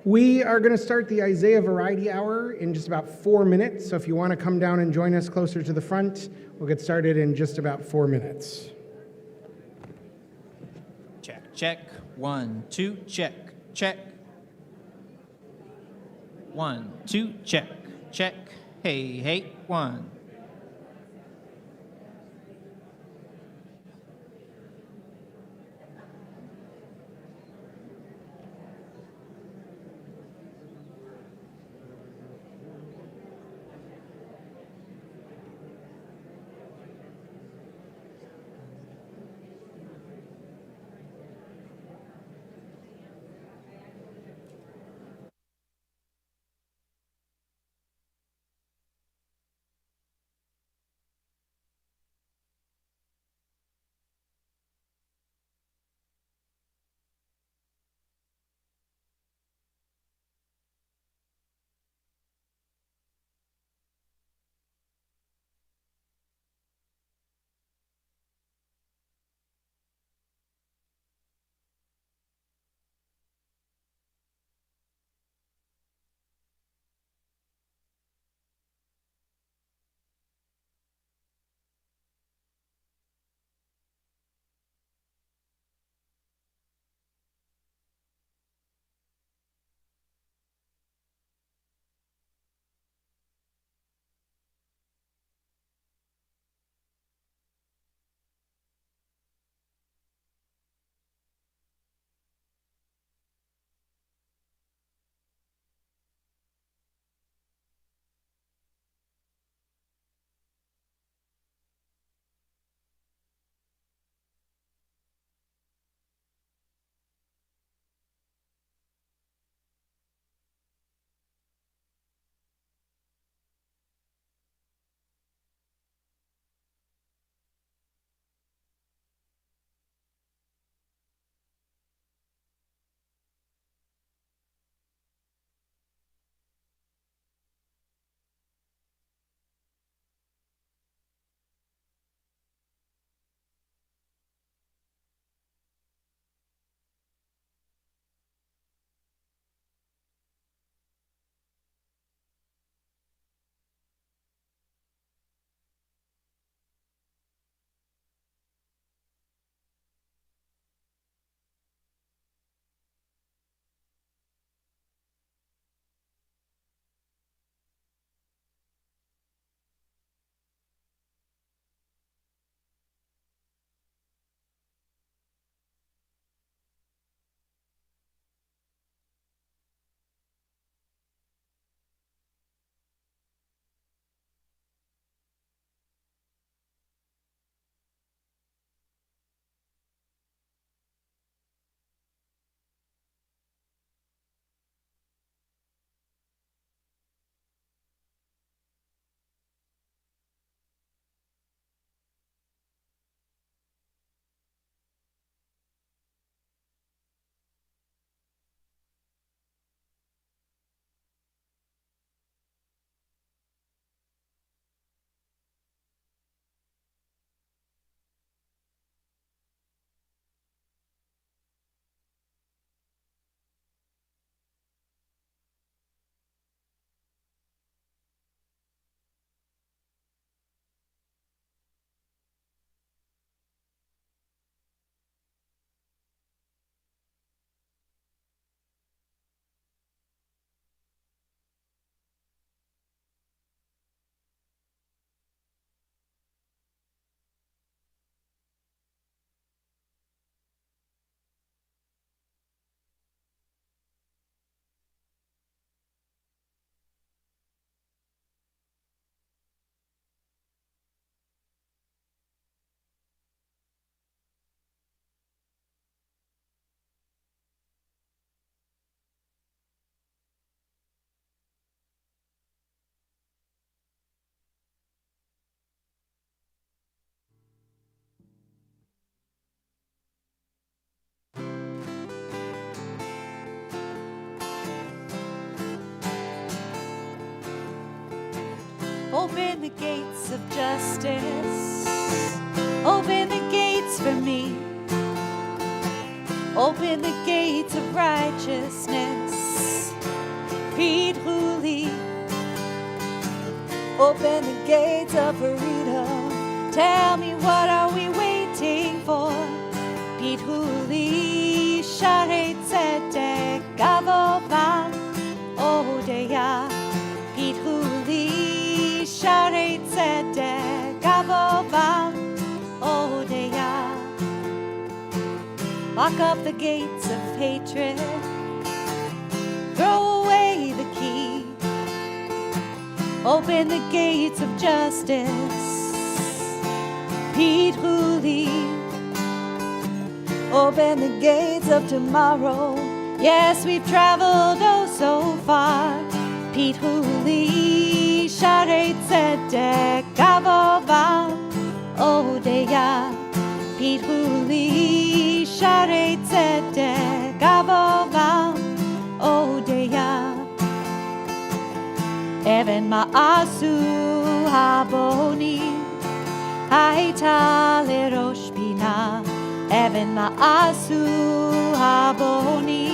We are going to start the Isaiah Variety Hour in just about 4 minutes. So if you want to come down and join us closer to the front, we'll get started in just about 4 minutes. Check, check. 1, 2, check, check. 1, 2, check, check. Hey, hey, 1. Open the gates of justice. Open the gates for me. Open the gates of righteousness. Pete Hooley. Open the gates of freedom. Tell me, what are we waiting for? Pete Hooley, Sharet Tzedek, Gavovam, Odeya. Pete Hooley, Sharet Tzedek, Gavovam, Odeya. Lock up the gates of hatred. Throw away the key. Open the gates of justice. Pete Hooley. Open the gates of tomorrow. Yes, we've traveled oh so far. Pete Hooley, Sharet Tzedek, Gavovam, Odeya. Pete Hooley, Sharet Tzedek, Gavovam, Odeya. Even Ma'asu Haboni, Haita Lerosh Bina. Even Ma'asu Haboni,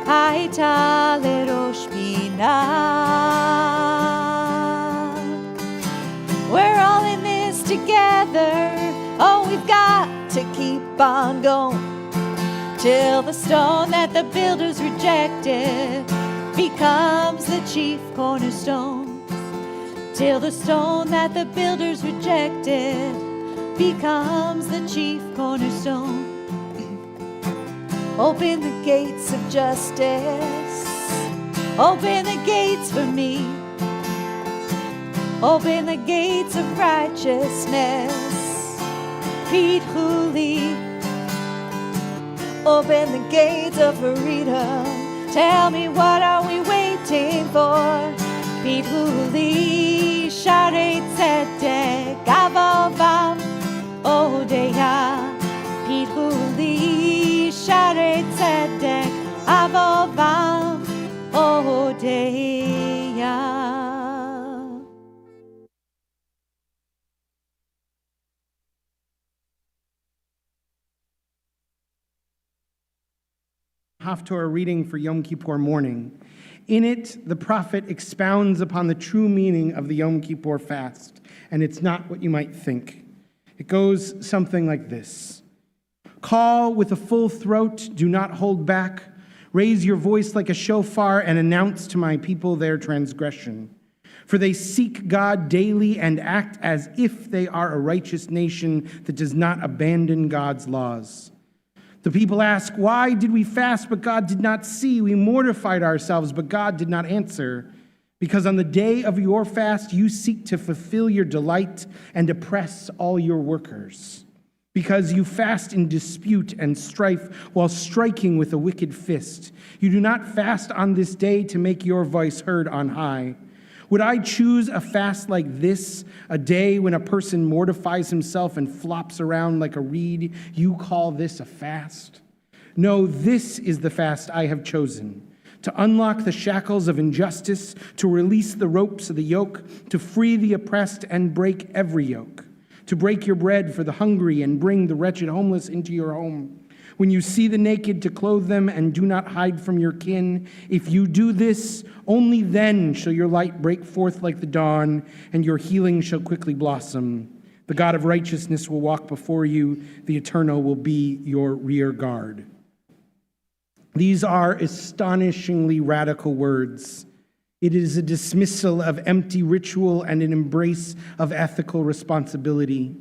Haita Lerosh Bina. We're all in this together. Oh, we've got to keep on going till the stone that the builders rejected becomes the chief cornerstone. Till the stone that the builders rejected becomes the chief cornerstone. Open the gates of justice. Open the gates for me. Open the gates of righteousness. Pete Hooley. Open the gates of freedom. Tell me, what are we waiting for? Pete Hooley, Sharet Tzedek, Gavovam, Odeya. Pete Hooley, Sharet Tzedek, Gavovam, Odeya. Haftorah reading for Yom Kippur morning. In it, the prophet expounds upon the true meaning of the Yom Kippur fast, and it's not what you might think. It goes something like this. Call with a full throat, do not hold back. Raise your voice like a shofar and announce to my people their transgression. For they seek God daily and act as if they are a righteous nation that does not abandon God's laws. The people ask, why did we fast, but God did not see? We mortified ourselves, but God did not answer. Because on the day of your fast, you seek to fulfill your delight and oppress all your workers. Because you fast in dispute and strife while striking with a wicked fist. You do not fast on this day to make your voice heard on high. Would I choose a fast like this, a day when a person mortifies himself and flops around like a reed? You call this a fast? No, this is the fast I have chosen, to unlock the shackles of injustice, to release the ropes of the yoke, to free the oppressed and break every yoke, to break your bread for the hungry and bring the wretched homeless into your home. When you see the naked, to clothe them and do not hide from your kin. If you do this, only then shall your light break forth like the dawn, and your healing shall quickly blossom. The God of righteousness will walk before you. The Eternal will be your rear guard. These are astonishingly radical words. It is a dismissal of empty ritual and an embrace of ethical responsibility.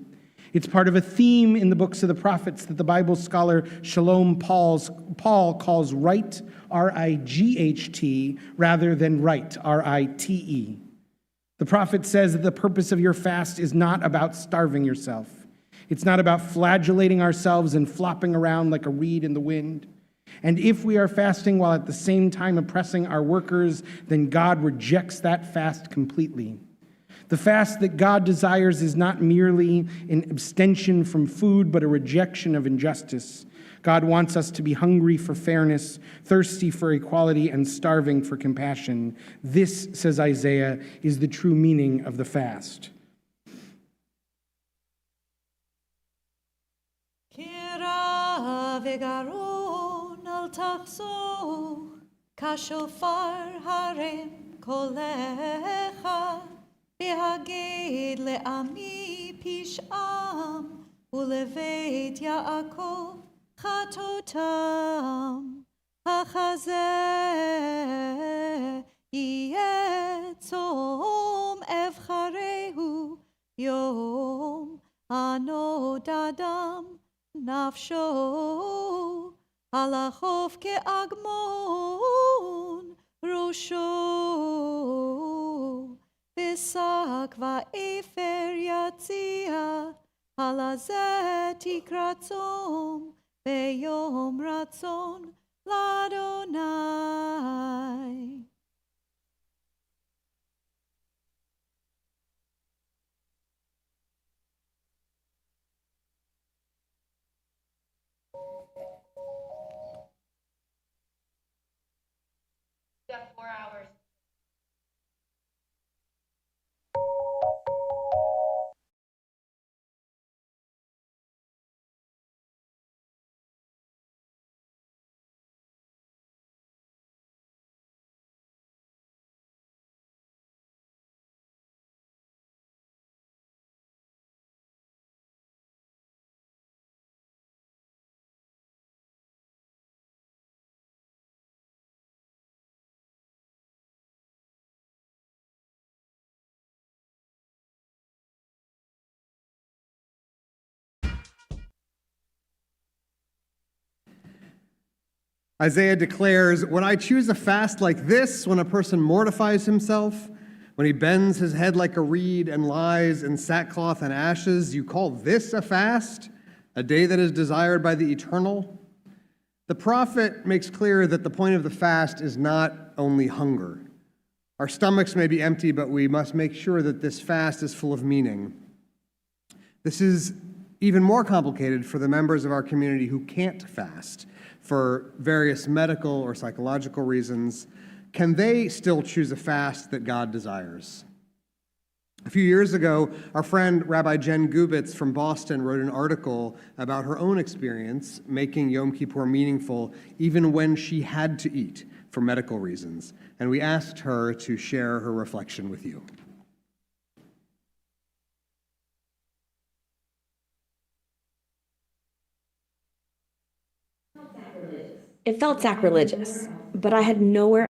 It's part of a theme in the books of the prophets that the Bible scholar Shalom Paul calls right, R-I-G-H-T, rather than right, R-I-T-E. The prophet says that the purpose of your fast is not about starving yourself. It's not about flagellating ourselves and flopping around like a reed in the wind. And if we are fasting while at the same time oppressing our workers, then God rejects that fast completely. The fast that God desires is not merely an abstention from food, but a rejection of injustice. God wants us to be hungry for fairness, thirsty for equality, and starving for compassion. This, says Isaiah, is the true meaning of the fast. כשופר הרם קולך, והגיד לעמי פשעם, ולבית יעקב חטאותם. החזה יהיה צום אבחרהו, יום ענוד אדם נפשו, על החוף כאגמון ראשו, בשק ואפר יציע, על הזה תקרא צום, ביום רצון לאדוני. You have 4 hours. Isaiah declares, when I choose a fast like this, when a person mortifies himself, when he bends his head like a reed and lies in sackcloth and ashes, you call this a fast, a day that is desired by the eternal? The prophet makes clear that the point of the fast is not only hunger. Our stomachs may be empty, but we must make sure that this fast is full of meaning. This is even more complicated for the members of our community who can't fast for various medical or psychological reasons. Can they still choose a fast that God desires? A few years ago, our friend Rabbi Jen Gubitz from Boston wrote an article about her own experience making Yom Kippur meaningful even when she had to eat for medical reasons. And we asked her to share her reflection with you. It felt sacrilegious, but I had nowhere.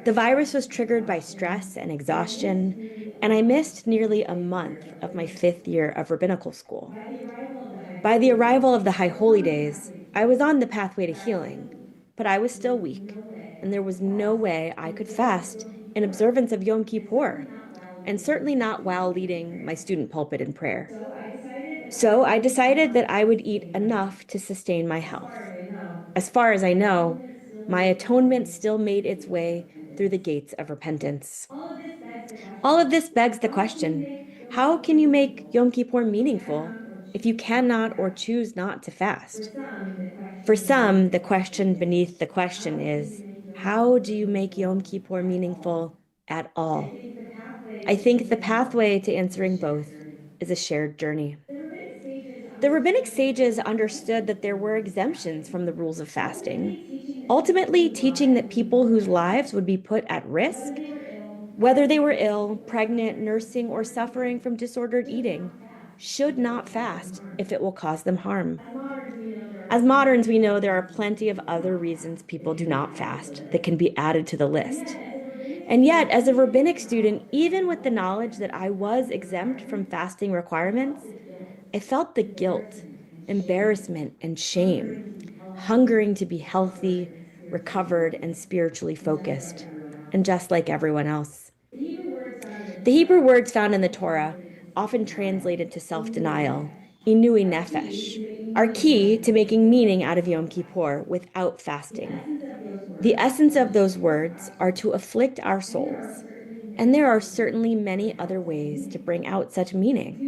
The virus was triggered by stress and exhaustion, and I missed nearly a month of my 5th year of rabbinical school. By the arrival of the High Holy Days, I was on the pathway to healing, but I was still weak, and there was no way I could fast in observance of Yom Kippur, and certainly not while leading my student pulpit in prayer. So I decided that I would eat enough to sustain my health. As far as I know, my atonement still made its way through the gates of repentance. All of this begs the question, how can you make Yom Kippur meaningful if you cannot or choose not to fast? For some, the question beneath the question is, how do you make Yom Kippur meaningful at all? I think the pathway to answering both is a shared journey. The rabbinic sages understood that there were exemptions from the rules of fasting, ultimately teaching that people whose lives would be put at risk, whether they were ill, pregnant, nursing, or suffering from disordered eating, should not fast if it will cause them harm. As moderns, we know there are plenty of other reasons people do not fast that can be added to the list. And yet, as a rabbinic student, even with the knowledge that I was exempt from fasting requirements, I felt the guilt, embarrassment, and shame, hungering to be healthy, recovered, and spiritually focused, and just like everyone else. The Hebrew words found in the Torah, often translated to self-denial, inui nefesh, are key to making meaning out of Yom Kippur without fasting. The essence of those words are to afflict our souls, and there are certainly many other ways to bring out such meaning.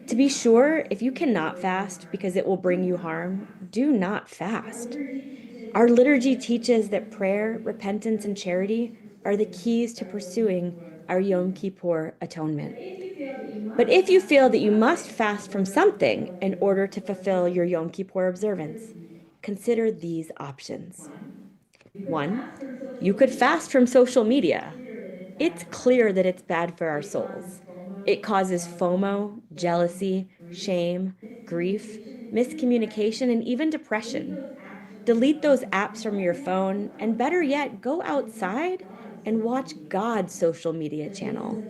To be sure, if you cannot fast because it will bring you harm, do not fast. Our liturgy teaches that prayer, repentance, and charity are the keys to pursuing our Yom Kippur atonement. But if you feel that you must fast from something in order to fulfill your Yom Kippur observance, consider these options. 1, you could fast from social media. It's clear that it's bad for our souls. It causes FOMO, jealousy, shame, grief, miscommunication, and even depression. Delete those apps from your phone, and better yet, go outside and watch God's social media channel.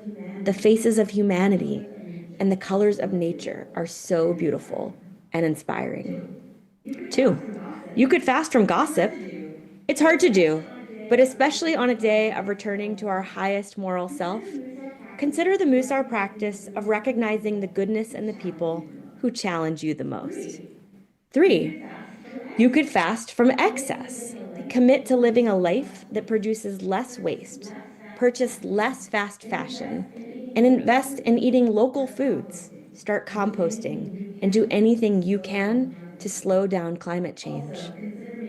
The faces of humanity and the colors of nature are so beautiful and inspiring. 2, you could fast from gossip. It's hard to do, but especially on a day of returning to our highest moral self, consider the Musar practice of recognizing the goodness in the people who challenge you the most. 3, you could fast from excess. Commit to living a life that produces less waste, purchase less fast fashion, and invest in eating local foods. Start composting and do anything you can to slow down climate change.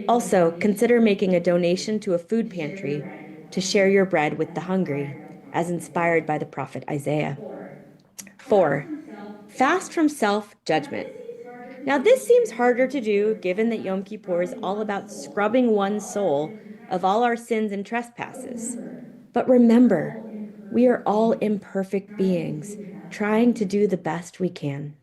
Also, consider making a donation to a food pantry to share your bread with the hungry, as inspired by the prophet Isaiah. 4, fast from self-judgment. Now, this seems harder to do given that Yom Kippur is all about scrubbing one's soul of all our sins and trespasses. But remember, we are all imperfect beings trying to do the best we can.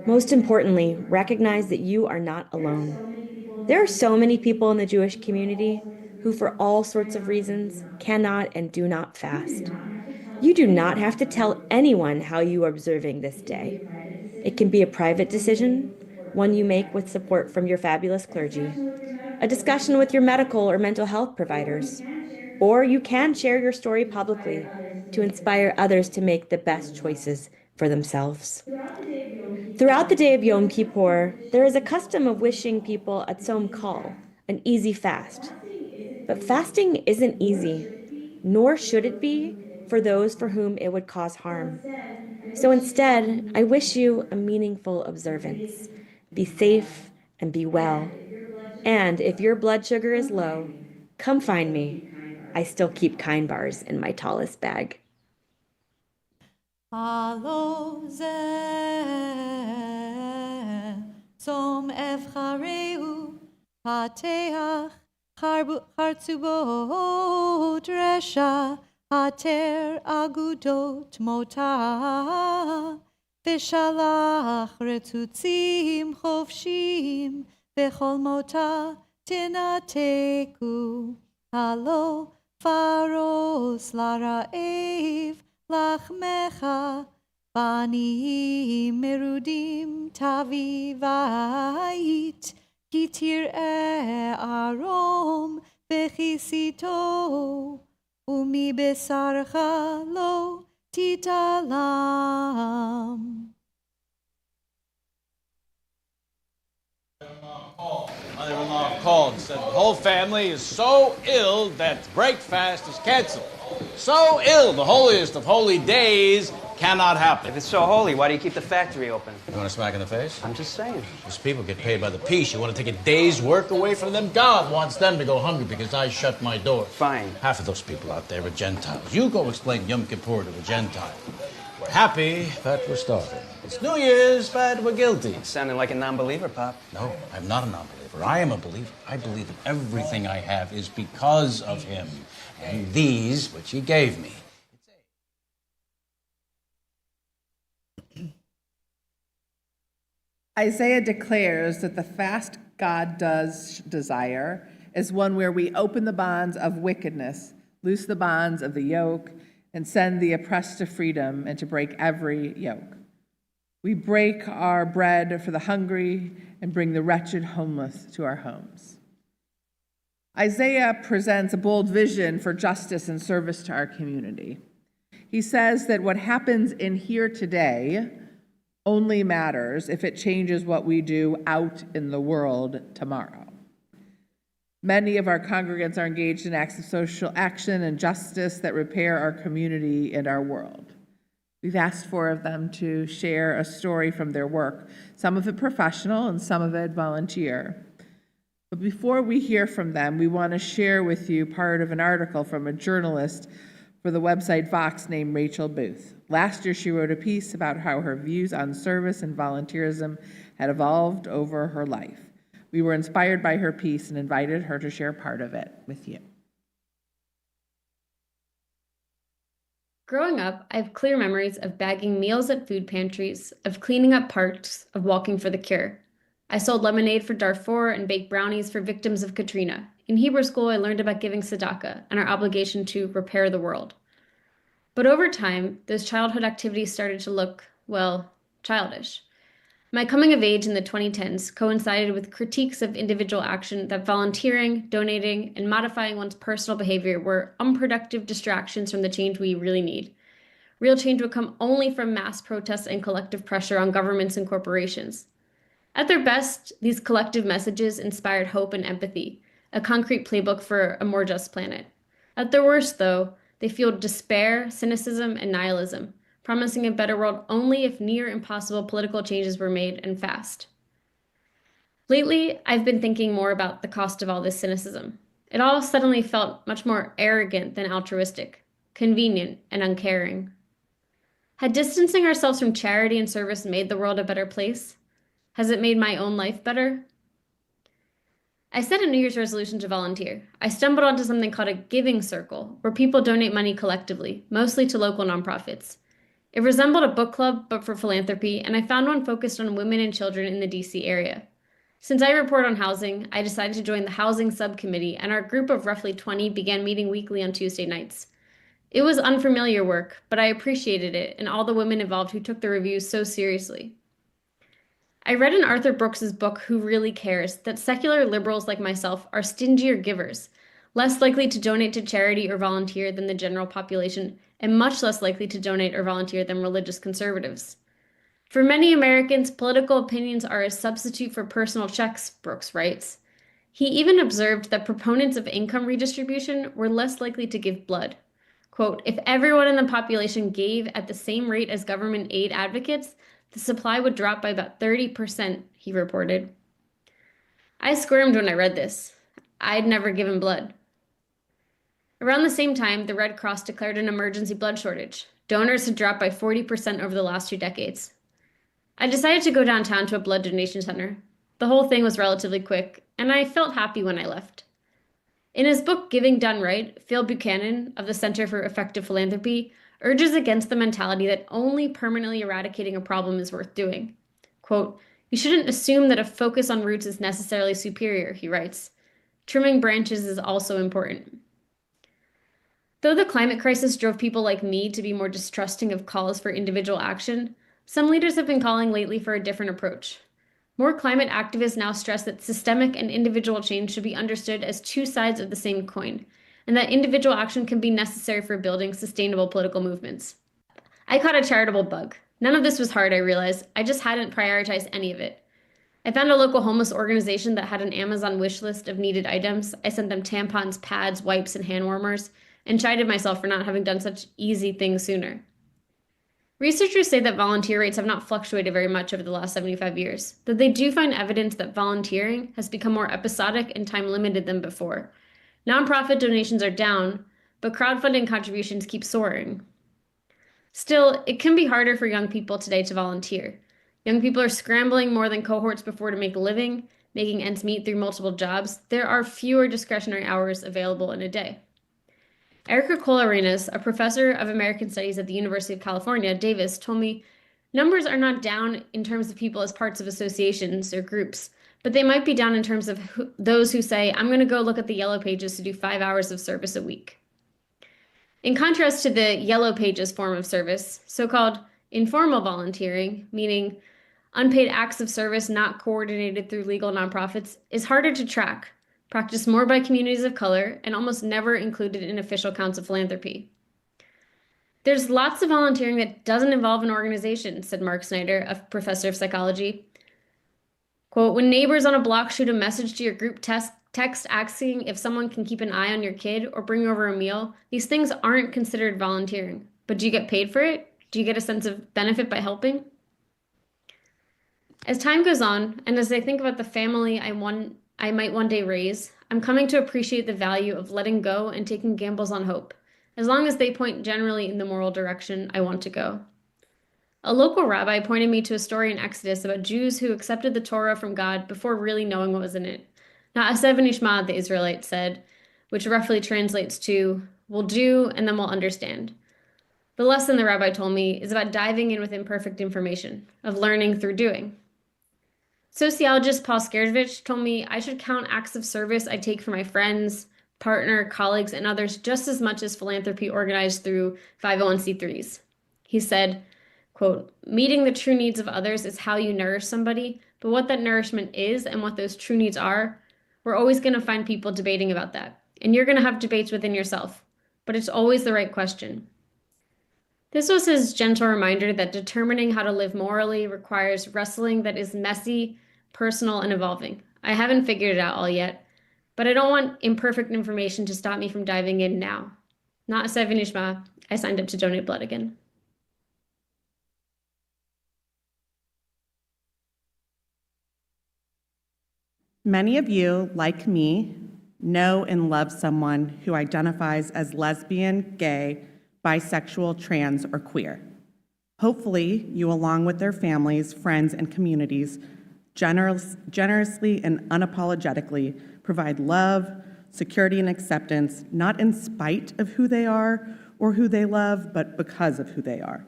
Most importantly, recognize that you are not alone. There are so many people in the Jewish community who, for all sorts of reasons, cannot and do not fast. You do not have to tell anyone how you are observing this day. It can be a private decision, one you make with support from your fabulous clergy, a discussion with your medical or mental health providers, or you can share your story publicly to inspire others to make the best choices for themselves. Throughout the day of Yom Kippur, there is a custom of wishing people a tzom kol, an easy fast. But fasting isn't easy, nor should it be for those for whom it would cause harm. So instead, I wish you a meaningful observance. Be safe and be well. And if your blood sugar is low, come find me. I still keep Kind bars in my tallest bag. הלא זה צום אבחרהו פתח חרצו בו דרשה התר אגודות מותה ושלח רצוצים חופשיים בכל מותה תנתקו הלא פרוס לרעב לחמך בנים מרודים תביא בית כי תראה ערום בכיסיתו ומבשרך לא תתעלם. Mother-in-law called and said the whole family is so ill that breakfast is canceled. So ill, the holiest of holy days cannot happen. If it's so holy, why do you keep the factory open? You want to smack in the face? I'm just saying. These people get paid by the piece. You want to take a day's work away from them? God wants them to go hungry because I shut my door. Fine. Half of those people out there are Gentiles. You go explain Yom Kippur to a Gentile. We're happy, but we're starving. It's New Year's, but we're guilty. Sounding like a non-believer, Pop. No, I'm not a non-believer. I am a believer. I believe that everything I have is because of him. And these, which he gave me. Isaiah declares that the fast God does desire is one where we open the bonds of wickedness, loose the bonds of the yoke, and send the oppressed to freedom and to break every yoke. We break our bread for the hungry and bring the wretched homeless to our homes. Isaiah presents a bold vision for justice and service to our community. He says that what happens in here today only matters if it changes what we do out in the world tomorrow. Many of our congregants are engaged in acts of social action and justice that repair our community and our world. We've asked 4 of them to share a story from their work, some of it professional and some of it volunteer. But before we hear from them, we want to share with you part of an article from a journalist for the website Vox named Rachel Booth. Last year, she wrote a piece about how her views on service and volunteerism had evolved over her life. We were inspired by her piece and invited her to share part of it with you. Growing up, I have clear memories of bagging meals at food pantries, of cleaning up parks, of walking for the cure. I sold lemonade for Darfur and baked brownies for victims of Katrina. In Hebrew school, I learned about giving tzedakah and our obligation to repair the world. But over time, those childhood activities started to look, well, childish. My coming of age in the 2010s coincided with critiques of individual action that volunteering, donating, and modifying one's personal behavior were unproductive distractions from the change we really need. Real change would come only from mass protests and collective pressure on governments and corporations. At their best, these collective messages inspired hope and empathy, a concrete playbook for a more just planet. At their worst, though, they fueled despair, cynicism, and nihilism, promising a better world only if near impossible political changes were made and fast. Lately, I've been thinking more about the cost of all this cynicism. It all suddenly felt much more arrogant than altruistic, convenient, and uncaring. Had distancing ourselves from charity and service made the world a better place? Has it made my own life better? I set a New Year's resolution to volunteer. I stumbled onto something called a giving circle, where people donate money collectively, mostly to local nonprofits. It resembled a book club, but for philanthropy, and I found one focused on women and children in the DC area. Since I report on housing, I decided to join the housing subcommittee, and our group of roughly 20 began meeting weekly on Tuesday nights. It was unfamiliar work, but I appreciated it and all the women involved who took the reviews so seriously. I read in Arthur Brooks's book, Who Really Cares, that secular liberals like myself are stingier givers, less likely to donate to charity or volunteer than the general population, and much less likely to donate or volunteer than religious conservatives. For many Americans, political opinions are a substitute for personal checks, Brooks writes. He even observed that proponents of income redistribution were less likely to give blood. Quote, if everyone in the population gave at the same rate as government aid advocates, the supply would drop by about 30%, he reported. I squirmed when I read this. I'd never given blood. Around the same time, the Red Cross declared an emergency blood shortage. Donors had dropped by 40% over the last 2 decades. I decided to go downtown to a blood donation center. The whole thing was relatively quick, and I felt happy when I left. In his book, Giving Done Right, Phil Buchanan of the Center for Effective Philanthropy urges against the mentality that only permanently eradicating a problem is worth doing. Quote, you shouldn't assume that a focus on roots is necessarily superior, he writes. Trimming branches is also important. Though the climate crisis drove people like me to be more distrusting of calls for individual action, some leaders have been calling lately for a different approach. More climate activists now stress that systemic and individual change should be understood as 2 sides of the same coin, and that individual action can be necessary for building sustainable political movements. I caught a charitable bug. None of this was hard, I realized. I just hadn't prioritized any of it. I found a local homeless organization that had an Amazon wish list of needed items. I sent them tampons, pads, wipes, and hand warmers, and chided myself for not having done such easy things sooner. Researchers say that volunteer rates have not fluctuated very much over the last 75 years, though they do find evidence that volunteering has become more episodic and time-limited than before. Nonprofit donations are down, but crowdfunding contributions keep soaring. Still, it can be harder for young people today to volunteer. Young people are scrambling more than cohorts before to make a living, making ends meet through multiple jobs. There are fewer discretionary hours available in a day. Erica Colarenas, a professor of American Studies at the University of California, Davis, told me numbers are not down in terms of people as parts of associations or groups, but they might be down in terms of those who say, I'm going to go look at the Yellow Pages to do 5 hours of service a week. In contrast to the Yellow Pages form of service, so-called informal volunteering, meaning unpaid acts of service not coordinated through legal nonprofits, is harder to track, practiced more by communities of color, and almost never included in official counts of philanthropy. There's lots of volunteering that doesn't involve an organization, said Mark Snyder, a professor of psychology. Quote, when neighbors on a block shoot a message to your group text asking if someone can keep an eye on your kid or bring over a meal, these things aren't considered volunteering. But do you get paid for it? Do you get a sense of benefit by helping? As time goes on, and as I think about the family I might one day raise, I'm coming to appreciate the value of letting go and taking gambles on hope, as long as they point generally in the moral direction I want to go. A local rabbi pointed me to a story in Exodus about Jews who accepted the Torah from God before really knowing what was in it. Not Asev Nishma, the Israelites said, which roughly translates to, we'll do and then we'll understand. The lesson the rabbi told me is about diving in with imperfect information, of learning through doing. Sociologist Paul Skerjevich told me I should count acts of service I take for my friends, partner, colleagues, and others just as much as philanthropy organized through 501c3s. He said, quote, meeting the true needs of others is how you nourish somebody, but what that nourishment is and what those true needs are, we're always going to find people debating about that. And you're going to have debates within yourself, but it's always the right question. This was his gentle reminder that determining how to live morally requires wrestling that is messy, personal, and evolving. I haven't figured it out all yet, but I don't want imperfect information to stop me from diving in now. Not Asev Nishma, I signed up to donate blood again. Many of you, like me, know and love someone who identifies as lesbian, gay, bisexual, trans, or queer. Hopefully, you, along with their families, friends, and communities, generously and unapologetically provide love, security, and acceptance, not in spite of who they are or who they love, but because of who they are.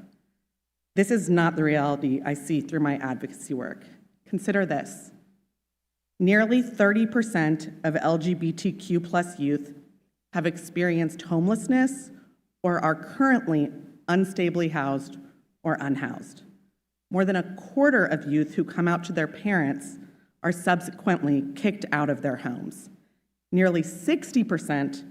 This is not the reality I see through my advocacy work. Consider this. Nearly 30% of LGBTQ+ youth have experienced homelessness or are currently unstably housed or unhoused. More than a quarter of youth who come out to their parents are subsequently kicked out of their homes. Nearly 60%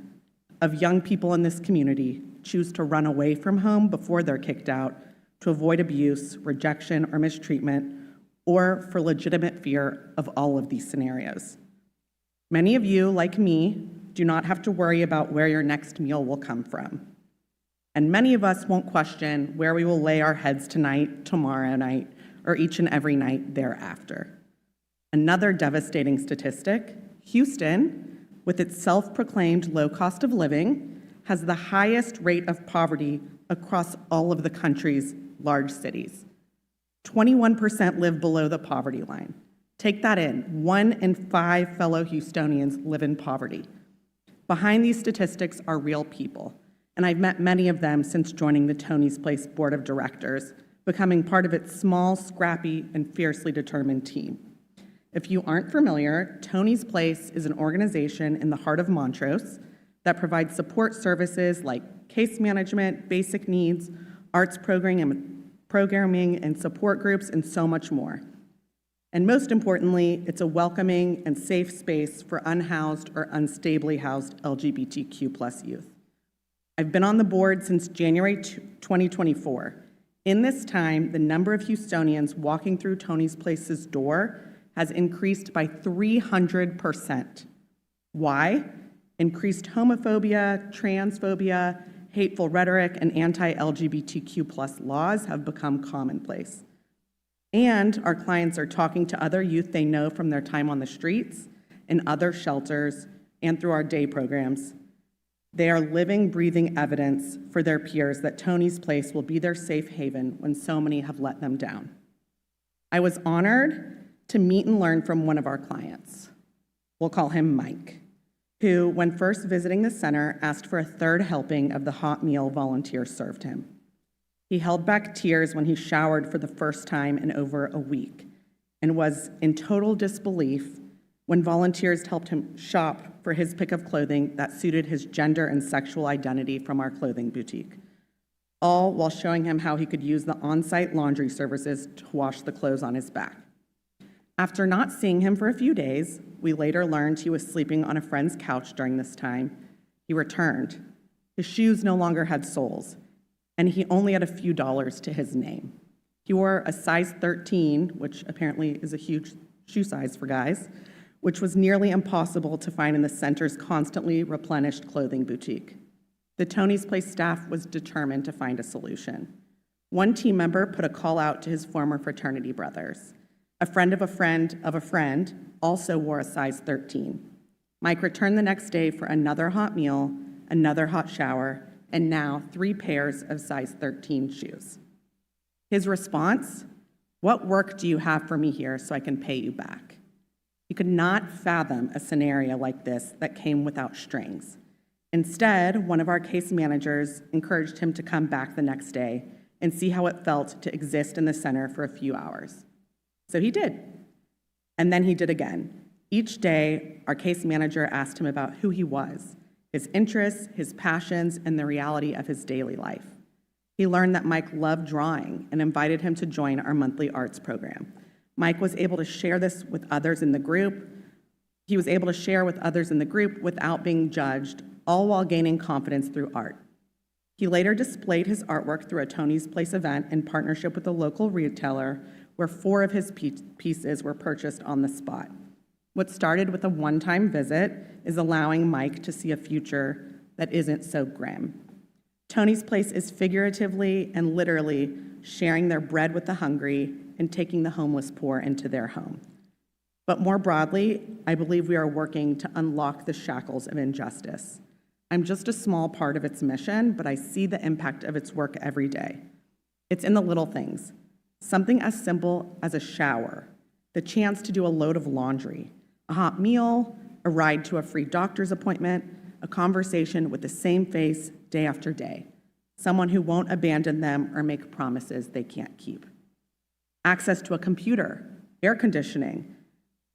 of young people in this community choose to run away from home before they're kicked out to avoid abuse, rejection, or mistreatment, or for legitimate fear of all of these scenarios. Many of you, like me, do not have to worry about where your next meal will come from. And many of us won't question where we will lay our heads tonight, tomorrow night, or each and every night thereafter. Another devastating statistic, Houston, with its self-proclaimed low cost of living, has the highest rate of poverty across all of the country's large cities. 21% live below the poverty line. Take that in. 1 in 5 fellow Houstonians live in poverty. Behind these statistics are real people, and I've met many of them since joining the Tony's Place Board of Directors, becoming part of its small, scrappy, and fiercely determined team. If you aren't familiar, Tony's Place is an organization in the heart of Montrose that provides support services like case management, basic needs, arts programming and support groups, and so much more. And most importantly, it's a welcoming and safe space for unhoused or unstably housed LGBTQ+ youth. I've been on the board since January 2024. In this time, the number of Houstonians walking through Tony's Place's door has increased by 300%. Why? Increased homophobia, transphobia, hateful rhetoric, and anti-LGBTQ+ laws have become commonplace. And our clients are talking to other youth they know from their time on the streets, in other shelters, and through our day programs. They are living, breathing evidence for their peers that Tony's Place will be their safe haven when so many have let them down. I was honored to meet and learn from one of our clients. We'll call him Mike, who, when first visiting the center, asked for a third helping of the hot meal volunteers served him. He held back tears when he showered for the first time in over a week and was in total disbelief when volunteers helped him shop for his pick of clothing that suited his gender and sexual identity from our clothing boutique, all while showing him how he could use the on-site laundry services to wash the clothes on his back. After not seeing him for a few days, we later learned he was sleeping on a friend's couch during this time. He returned. His shoes no longer had soles, and he only had a few dollars to his name. He wore a size 13, which apparently is a huge shoe size for guys, which was nearly impossible to find in the center's constantly replenished clothing boutique. The Tony's Place staff was determined to find a solution. One team member put a call out to his former fraternity brothers. A friend of a friend of a friend also wore a size 13. Mike returned the next day for another hot meal, another hot shower, and now 3 pairs of size 13 shoes. His response, "What work do you have for me here so I can pay you back?" You could not fathom a scenario like this that came without strings. Instead, one of our case managers encouraged him to come back the next day and see how it felt to exist in the center for a few hours. So he did. And then he did again. Each day, our case manager asked him about who he was, his interests, his passions, and the reality of his daily life. He learned that Mike loved drawing and invited him to join our monthly arts program. Mike was able to share this with others in the group. He was able to share with others in the group without being judged, all while gaining confidence through art. He later displayed his artwork through a Tony's Place event in partnership with a local retailer where 4 of his pieces were purchased on the spot. What started with a one-time visit is allowing Mike to see a future that isn't so grim. Tony's Place is figuratively and literally sharing their bread with the hungry and taking the homeless poor into their home. But more broadly, I believe we are working to unlock the shackles of injustice. I'm just a small part of its mission, but I see the impact of its work every day. It's in the little things. Something as simple as a shower, the chance to do a load of laundry, a hot meal, a ride to a free doctor's appointment, a conversation with the same face day after day, someone who won't abandon them or make promises they can't keep. Access to a computer, air conditioning.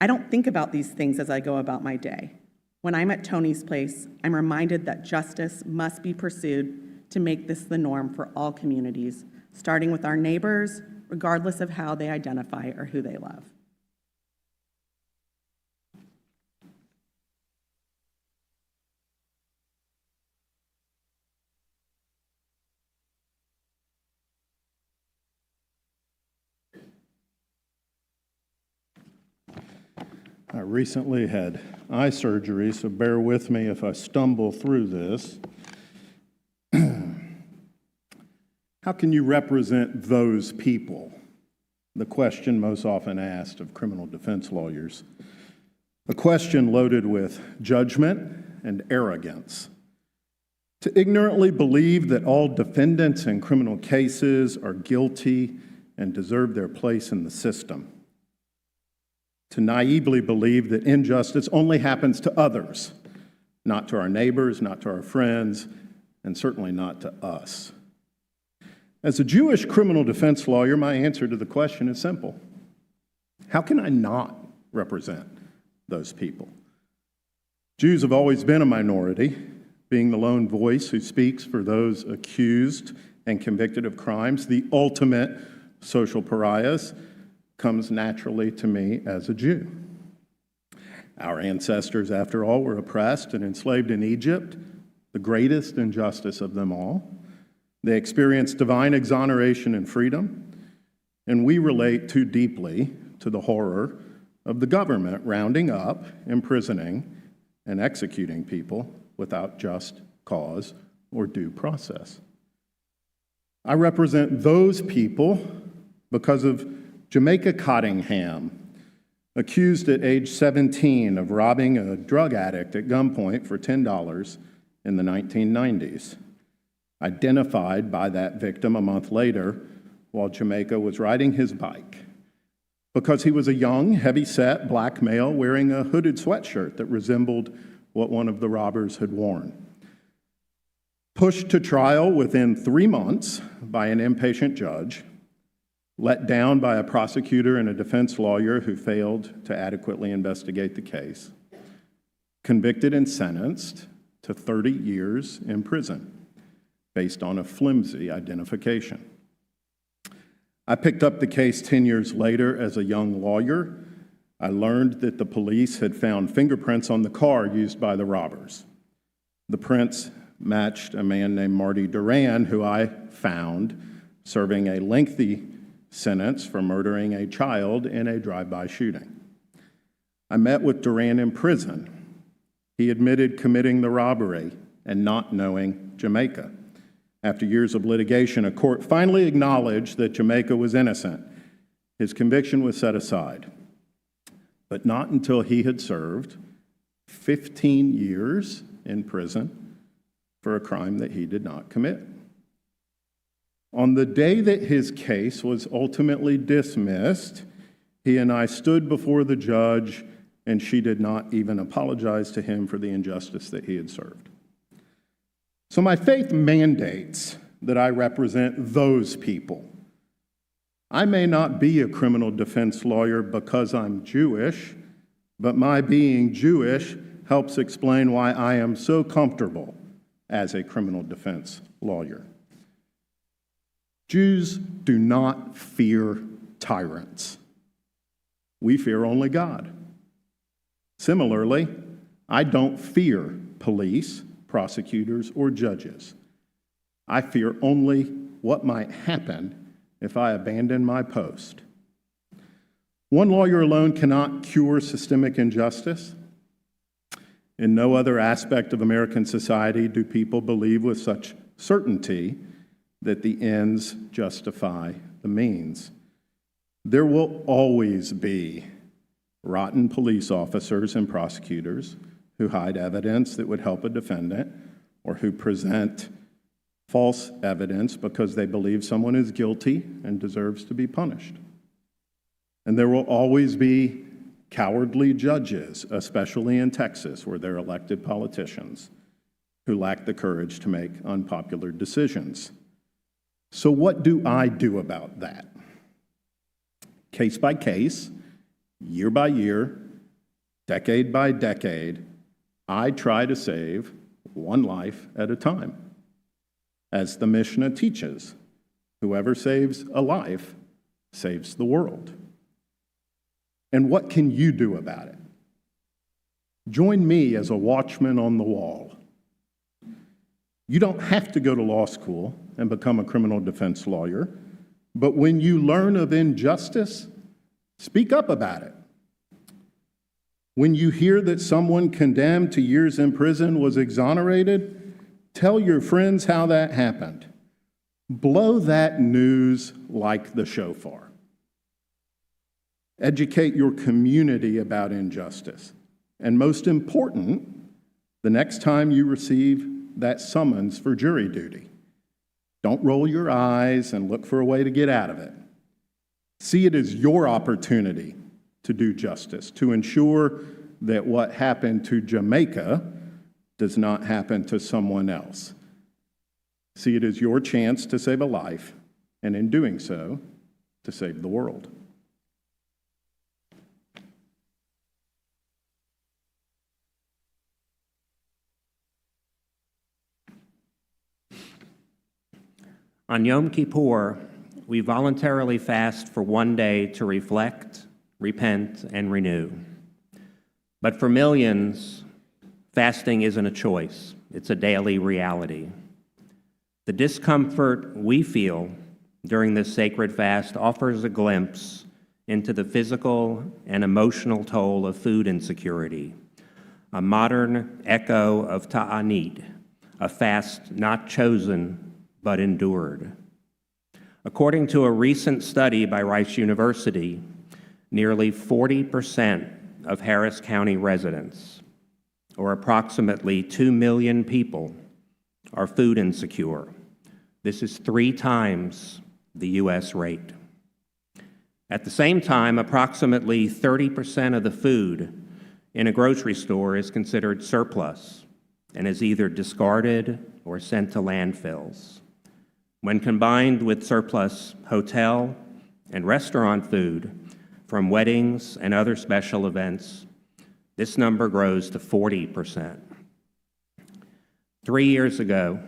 I don't think about these things as I go about my day. When I'm at Tony's Place, I'm reminded that justice must be pursued to make this the norm for all communities, starting with our neighbors, regardless of how they identify or who they love. I recently had eye surgery, so bear with me if I stumble through this. How can you represent those people? The question most often asked of criminal defense lawyers. A question loaded with judgment and arrogance. To ignorantly believe that all defendants in criminal cases are guilty and deserve their place in the system. To naively believe that injustice only happens to others, not to our neighbors, not to our friends, and certainly not to us. As a Jewish criminal defense lawyer, my answer to the question is simple. How can I not represent those people? Jews have always been a minority, being the lone voice who speaks for those accused and convicted of crimes, the ultimate social pariahs, comes naturally to me as a Jew. Our ancestors, after all, were oppressed and enslaved in Egypt, the greatest injustice of them all. They experienced divine exoneration and freedom, and we relate too deeply to the horror of the government rounding up, imprisoning, and executing people without just cause or due process. I represent those people because of Jamaica Cottingham, accused at age 17 of robbing a drug addict at gunpoint for $10 in the 1990s, identified by that victim a month later while Jamaica was riding his bike because he was a young, heavy-set black male wearing a hooded sweatshirt that resembled what one of the robbers had worn. Pushed to trial within 3 months by an impatient judge, let down by a prosecutor and a defense lawyer who failed to adequately investigate the case, convicted and sentenced to 30 years in prison based on a flimsy identification. I picked up the case 10 years later as a young lawyer. I learned that the police had found fingerprints on the car used by the robbers. The prints matched a man named Marty Duran, who I found serving a lengthy sentence for murdering a child in a drive-by shooting. I met with Duran in prison. He admitted committing the robbery and not knowing Jamaica. After years of litigation, a court finally acknowledged that Jamaica was innocent. His conviction was set aside, but not until he had served 15 years in prison for a crime that he did not commit. On the day that his case was ultimately dismissed, he and I stood before the judge, and she did not even apologize to him for the injustice that he had served. So my faith mandates that I represent those people. I may not be a criminal defense lawyer because I'm Jewish, but my being Jewish helps explain why I am so comfortable as a criminal defense lawyer. Jews do not fear tyrants. We fear only God. Similarly, I don't fear police, prosecutors, or judges. I fear only what might happen if I abandon my post. One lawyer alone cannot cure systemic injustice. In no other aspect of American society do people believe with such certainty that the ends justify the means. There will always be rotten police officers and prosecutors who hide evidence that would help a defendant or who present false evidence because they believe someone is guilty and deserves to be punished. And there will always be cowardly judges, especially in Texas, where they're elected politicians, who lack the courage to make unpopular decisions. So what do I do about that? Case by case, year by year, decade by decade, I try to save one life at a time. As the Mishnah teaches, whoever saves a life saves the world. And what can you do about it? Join me as a watchman on the wall. You don't have to go to law school and become a criminal defense lawyer, but when you learn of injustice, speak up about it. When you hear that someone condemned to years in prison was exonerated, tell your friends how that happened. Blow that news like the shofar. Educate your community about injustice. And most important, the next time you receive that summons for jury duty, don't roll your eyes and look for a way to get out of it. See it as your opportunity to do justice, to ensure that what happened to Jamaica does not happen to someone else. See it as your chance to save a life, and in doing so, to save the world. On Yom Kippur, we voluntarily fast for one day to reflect, repent, and renew. But for millions, fasting isn't a choice. It's a daily reality. The discomfort we feel during this sacred fast offers a glimpse into the physical and emotional toll of food insecurity, a modern echo of Ta'anit, a fast not chosen but endured. According to a recent study by Rice University, nearly 40% of Harris County residents, or approximately 2 million people, are food insecure. This is 3 times the U.S. rate. At the same time, approximately 30% of the food in a grocery store is considered surplus and is either discarded or sent to landfills. When combined with surplus hotel and restaurant food from weddings and other special events, this number grows to 40%. 3 years ago,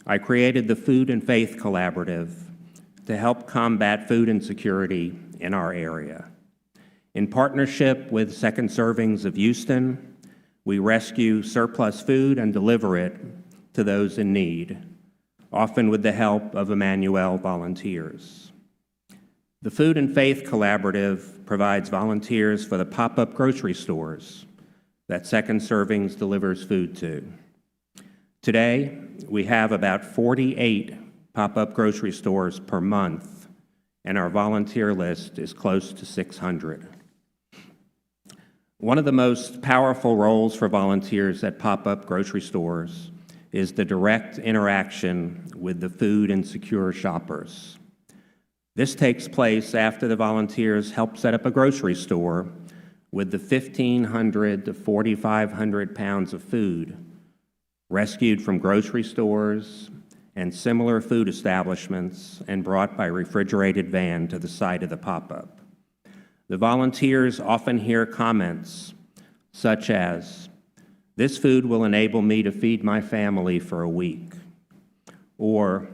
I created the Food and Faith Collaborative to help combat food insecurity in our area. In partnership with Second Servings of Houston, we rescue surplus food and deliver it to those in need, often with the help of Emanu volunteers. The Food and Faith Collaborative provides volunteers for the pop-up grocery stores that Second Servings delivers food to. Today, we have about 48 pop-up grocery stores per month, and our volunteer list is close to 600. One of the most powerful roles for volunteers at pop-up grocery stores is the direct interaction with the food insecure shoppers. This takes place after the volunteers help set up a grocery store with the 1,500 to 4,500 pounds of food rescued from grocery stores and similar food establishments and brought by refrigerated van to the site of the pop-up. The volunteers often hear comments such as, "This food will enable me to feed my family for a week," or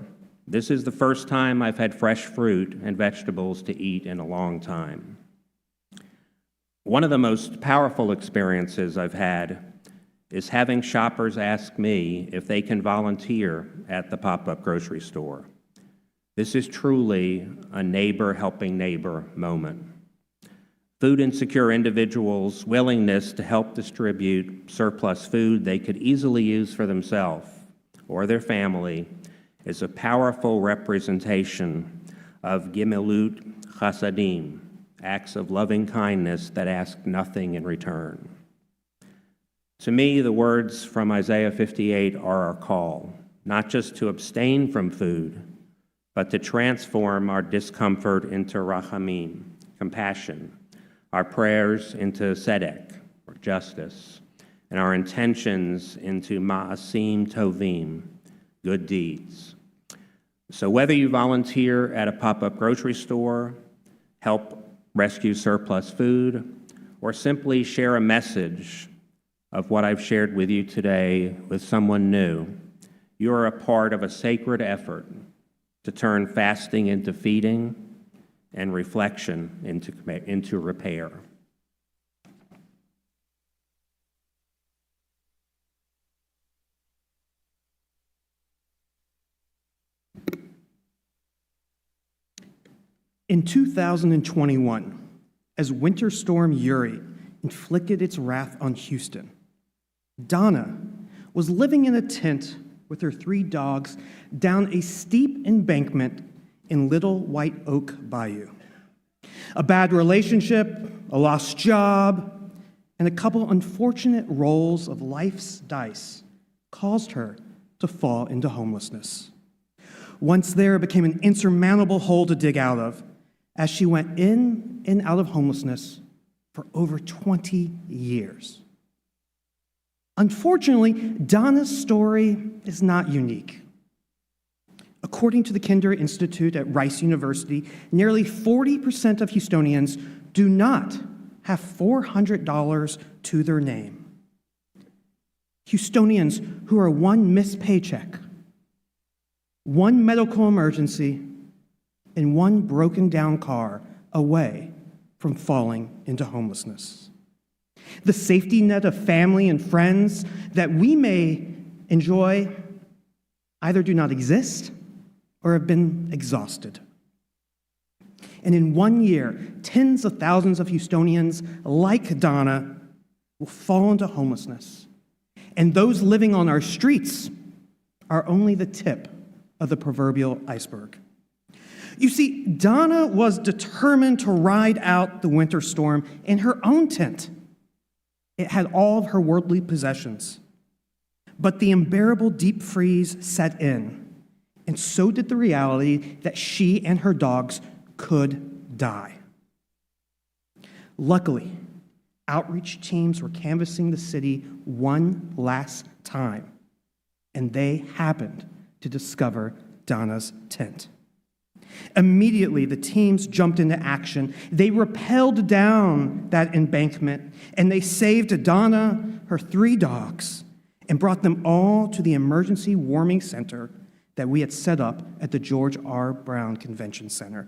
"This is the first time I've had fresh fruit and vegetables to eat in a long time." One of the most powerful experiences I've had is having shoppers ask me if they can volunteer at the pop-up grocery store. This is truly a neighbor helping neighbor moment. Food insecure individuals' willingness to help distribute surplus food they could easily use for themselves or their family is a powerful representation of Gemilut Chasadim, acts of loving kindness that ask nothing in return. To me, the words from Isaiah 58 are our call, not just to abstain from food, but to transform our discomfort into rachamim, compassion, our prayers into tzedek, or justice, and our intentions into ma'asim tovim, good deeds. So whether you volunteer at a pop-up grocery store, help rescue surplus food, or simply share a message of what I've shared with you today with someone new, you are a part of a sacred effort to turn fasting into feeding and reflection into repair. In 2021, as Winter Storm Uri inflicted its wrath on Houston, Donna was living in a tent with her 3 dogs down a steep embankment in Little White Oak Bayou. A bad relationship, a lost job, and a couple unfortunate rolls of life's dice caused her to fall into homelessness. Once there, it became an insurmountable hole to dig out of as she went in and out of homelessness for over 20 years. Unfortunately, Donna's story is not unique. According to the Kinder Institute at Rice University, nearly 40% of Houstonians do not have $400 to their name. Houstonians who are one missed paycheck, one medical emergency, and one broken down car away from falling into homelessness. The safety net of family and friends that we may enjoy either do not exist or have been exhausted. And in 1 year, tens of thousands of Houstonians like Donna will fall into homelessness. And those living on our streets are only the tip of the proverbial iceberg. You see, Donna was determined to ride out the winter storm in her own tent. It had all of her worldly possessions. But the unbearable deep freeze set in, and so did the reality that she and her dogs could die. Luckily, outreach teams were canvassing the city one last time, and they happened to discover Donna's tent. Immediately, the teams jumped into action. They rappelled down that embankment, and they saved Donna, her 3 dogs, and brought them all to the emergency warming center that we had set up at the George R. Brown Convention Center.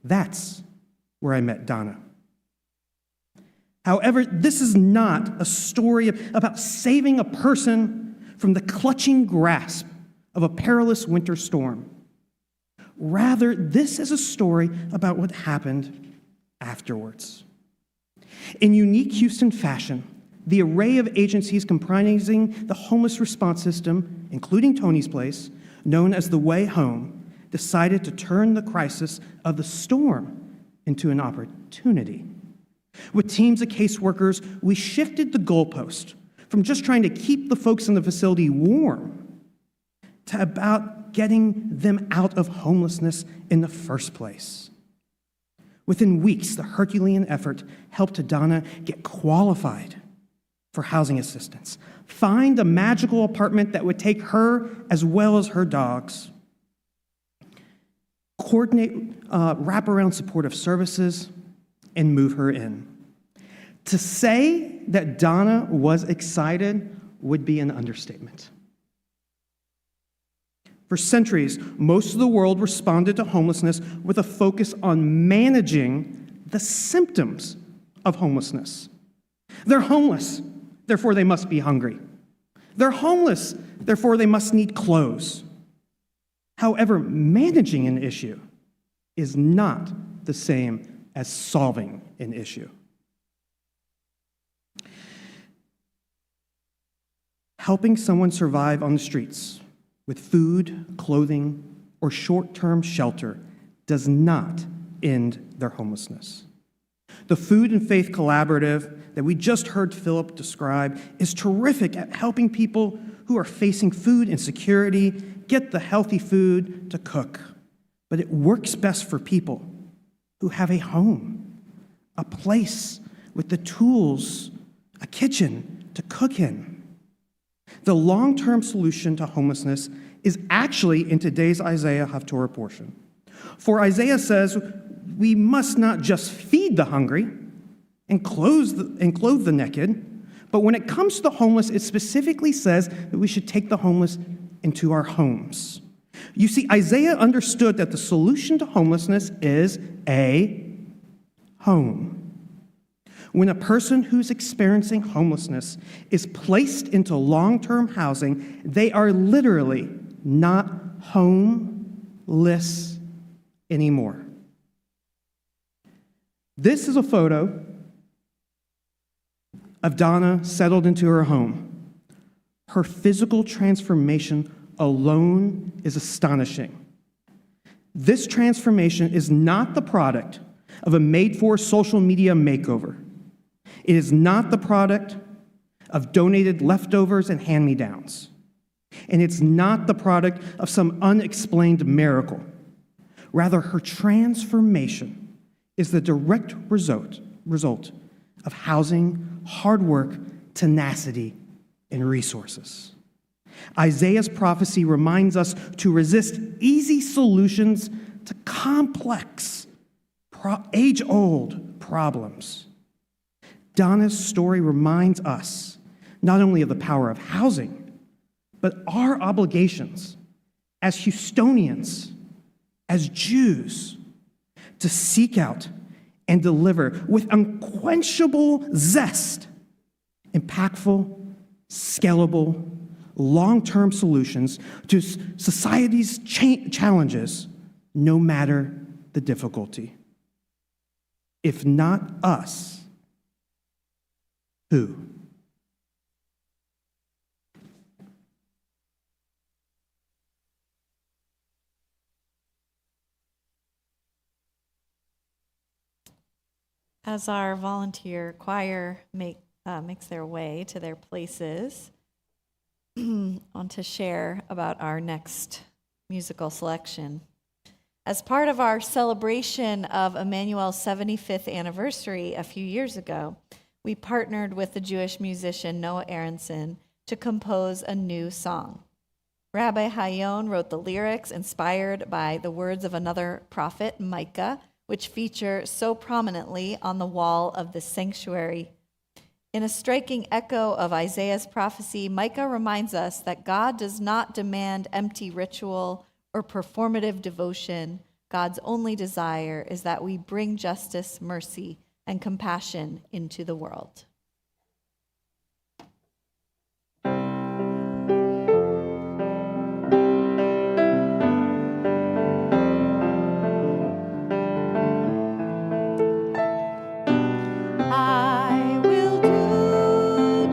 That's where I met Donna. However, this is not a story about saving a person from the clutching grasp of a perilous winter storm. Rather, this is a story about what happened afterwards. In unique Houston fashion, the array of agencies comprising the homeless response system, including Tony's Place, known as the Way Home, decided to turn the crisis of the storm into an opportunity. With teams of caseworkers, we shifted the goalpost from just trying to keep the folks in the facility warm to about getting them out of homelessness in the first place. Within weeks, the Herculean effort helped Donna get qualified for housing assistance, find a magical apartment that would take her as well as her dogs, coordinate wraparound supportive services, and move her in. To say that Donna was excited would be an understatement. For centuries, most of the world responded to homelessness with a focus on managing the symptoms of homelessness. They're homeless, therefore they must be hungry. They're homeless, therefore they must need clothes. However, managing an issue is not the same as solving an issue. Helping someone survive on the streets with food, clothing, or short-term shelter does not end their homelessness. The Food and Faith Collaborative that we just heard Philip describe is terrific at helping people who are facing food insecurity get the healthy food to cook. But it works best for people who have a home, a place with the tools, a kitchen to cook in. The long-term solution to homelessness is actually in today's Isaiah Haftorah portion. For Isaiah says, we must not just feed the hungry and clothe the naked, but when it comes to the homeless, it specifically says that we should take the homeless into our homes. You see, Isaiah understood that the solution to homelessness is a home. When a person who's experiencing homelessness is placed into long-term housing, they are literally not homeless anymore. This is a photo of Donna settled into her home. Her physical transformation alone is astonishing. This transformation is not the product of a made-for social media makeover. It is not the product of donated leftovers and hand-me-downs. And it's not the product of some unexplained miracle. Rather, her transformation is the direct result of housing, hard work, tenacity, and resources. Isaiah's prophecy reminds us to resist easy solutions to complex, age-old problems. Donna's story reminds us not only of the power of housing, but our obligations as Houstonians, as Jews, to seek out and deliver with unquenchable zest impactful, scalable, long-term solutions to society's challenges, no matter the difficulty. If not us, who? As our volunteer choir makes their way to their places, I want to share about our next musical selection. As part of our celebration of Emmanuel's 75th anniversary a few years ago, we partnered with the Jewish musician Noah Aronson to compose a new song. Rabbi Hayon wrote the lyrics inspired by the words of another prophet, Micah, which feature so prominently on the wall of the sanctuary. In a striking echo of Isaiah's prophecy, Micah reminds us that God does not demand empty ritual or performative devotion. God's only desire is that we bring justice, mercy, and compassion into the world. I will do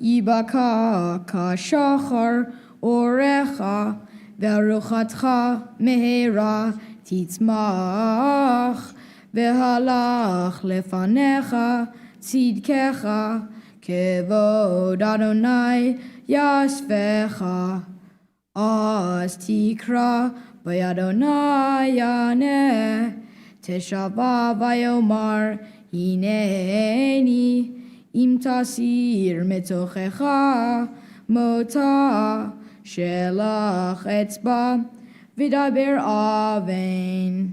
ייבקע כשחר אורך, ורוחתך מהרה תצמח, והלך לפניך צדקך, כבוד אדוני יאספך. אז תקרא באדוני יענה, תשבע ויאמר הנני, אם תסיר מתוכך מותה, שלח אצבע ודבר אבן.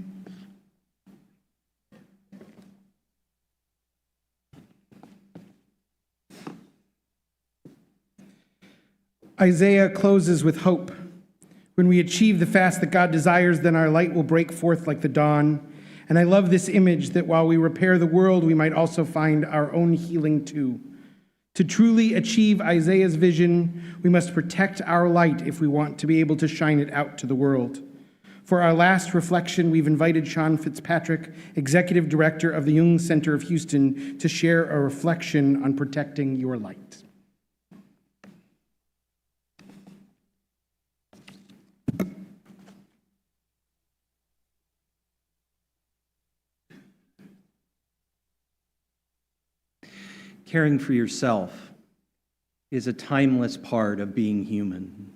Isaiah closes with hope. When we achieve the fast that God desires, then our light will break forth like the dawn. And I love this image that while we repair the world, we might also find our own healing too. To truly achieve Isaiah's vision, we must protect our light if we want to be able to shine it out to the world. For our last reflection, we've invited Sean Fitzpatrick, Executive Director of the Jung Center of Houston, to share a reflection on protecting your light. Caring for yourself is a timeless part of being human.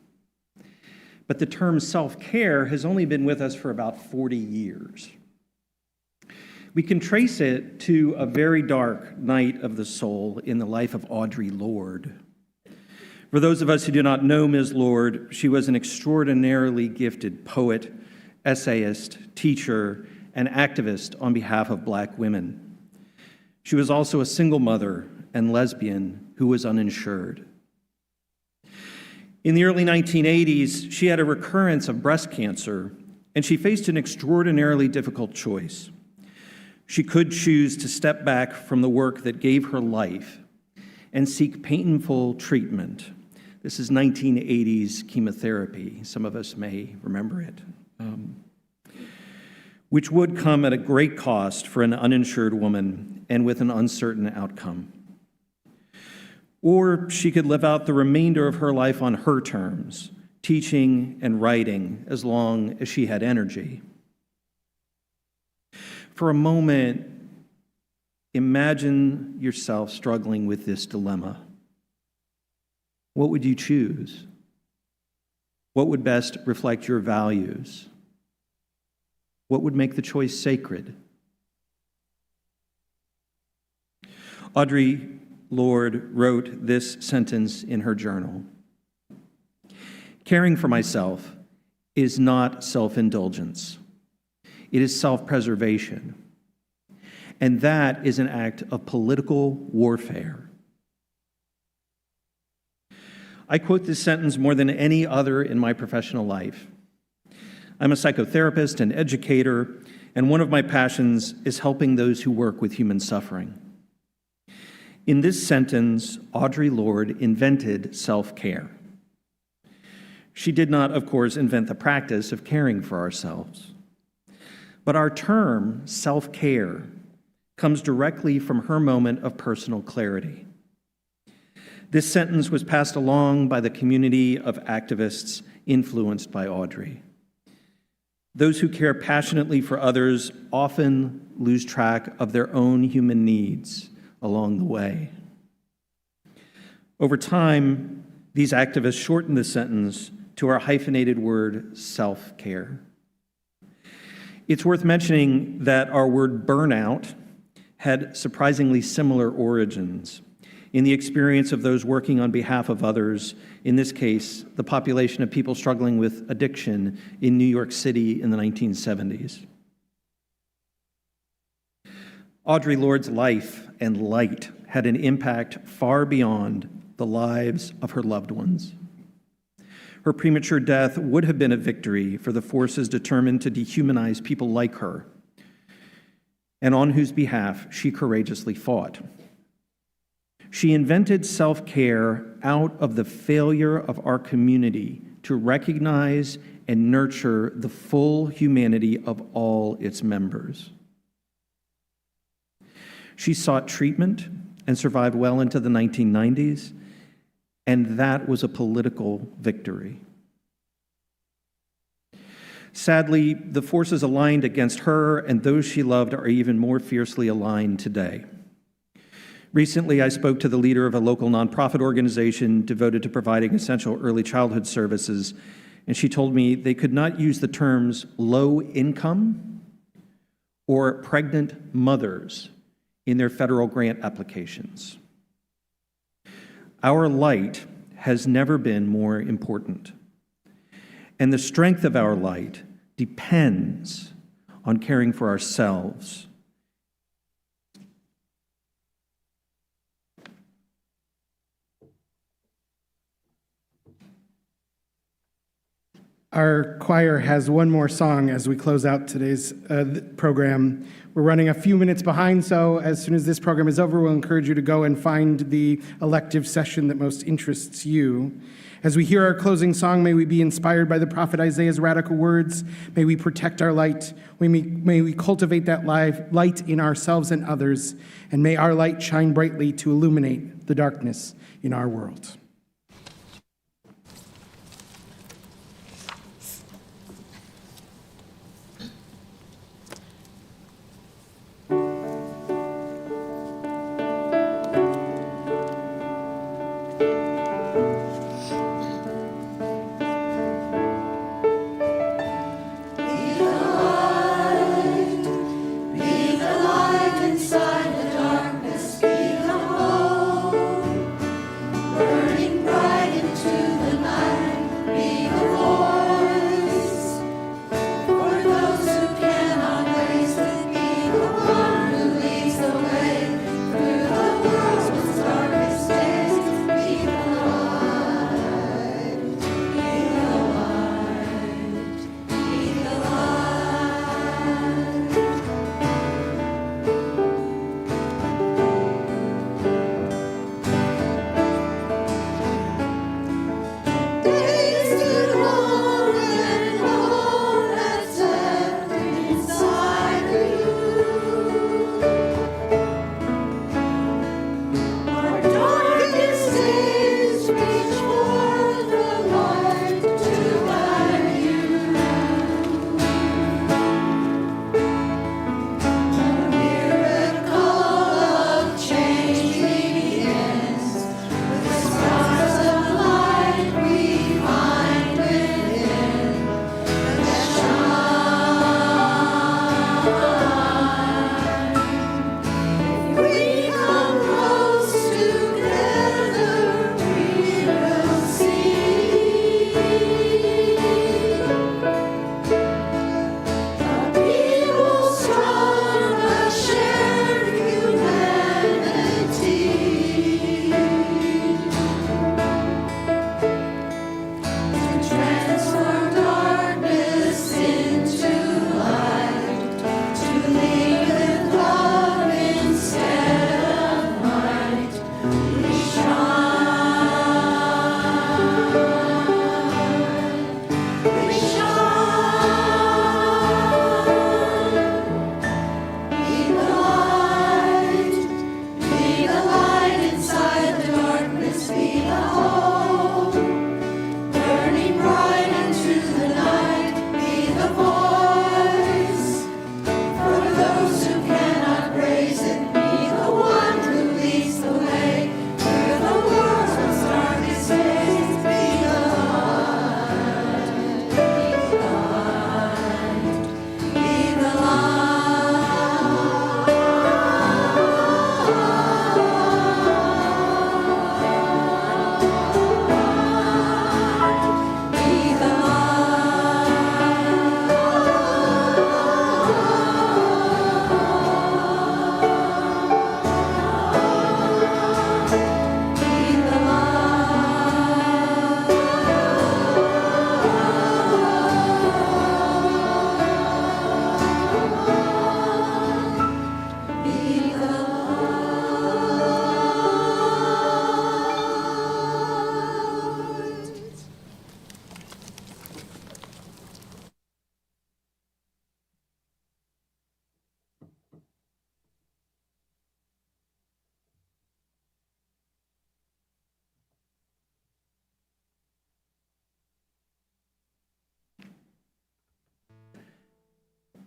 But the term self-care has only been with us for about 40 years. We can trace it to a very dark night of the soul in the life of Audre Lorde. For those of us who do not know Ms. Lorde, she was an extraordinarily gifted poet, essayist, teacher, and activist on behalf of Black women. She was also a single mother and lesbian who was uninsured. In the early 1980s, she had a recurrence of breast cancer, and she faced an extraordinarily difficult choice. She could choose to step back from the work that gave her life and seek painful treatment. This is 1980s chemotherapy. Some of us may remember it. Which would come at a great cost for an uninsured woman and with an uncertain outcome. Or she could live out the remainder of her life on her terms, teaching and writing as long as she had energy. For a moment, imagine yourself struggling with this dilemma. What would you choose? What would best reflect your values? What would make the choice sacred? Audre Lorde wrote this sentence in her journal. Caring for myself is not self-indulgence. It is self-preservation. And that is an act of political warfare. I quote this sentence more than any other in my professional life. I'm a psychotherapist and educator, and one of my passions is helping those who work with human suffering. In this sentence, Audre Lorde invented self-care. She did not, of course, invent the practice of caring for ourselves. But our term, self-care, comes directly from her moment of personal clarity. This sentence was passed along by the community of activists influenced by Audre. Those who care passionately for others often lose track of their own human needs along the way. Over time, these activists shortened the sentence to our hyphenated word, self-care. It's worth mentioning that our word burnout had surprisingly similar origins in the experience of those working on behalf of others, in this case, the population of people struggling with addiction in New York City in the 1970s. Audre Lorde's life and light had an impact far beyond the lives of her loved ones. Her premature death would have been a victory for the forces determined to dehumanize people like her, and on whose behalf she courageously fought. She invented self-care out of the failure of our community to recognize and nurture the full humanity of all its members. She sought treatment and survived well into the 1990s, and that was a political victory. Sadly, the forces aligned against her and those she loved are even more fiercely aligned today. Recently, I spoke to the leader of a local nonprofit organization devoted to providing essential early childhood services, and she told me they could not use the terms low income or pregnant mothers in their federal grant applications. Our light has never been more important, and the strength of our light depends on caring for ourselves. Our choir has one more song as we close out today's program. We're running a few minutes behind, so as soon as this program is over, we'll encourage you to go and find the elective session that most interests you. As we hear our closing song, may we be inspired by the prophet Isaiah's radical words. May we protect our light. May we cultivate that light in ourselves and others. And may our light shine brightly to illuminate the darkness in our world. Burn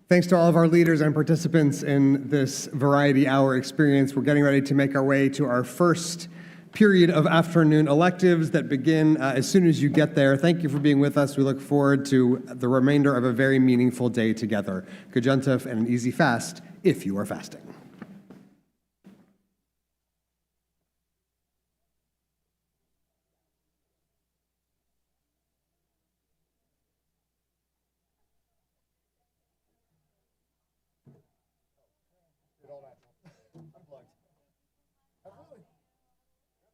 Thanks to all of our leaders and participants in this variety hour experience. We're getting ready to make our way to our first period of afternoon electives that begin as soon as you get there. Thank you for being with us. We look forward to the remainder of a very meaningful day together. Good Yontif and an easy fast if you are fasting.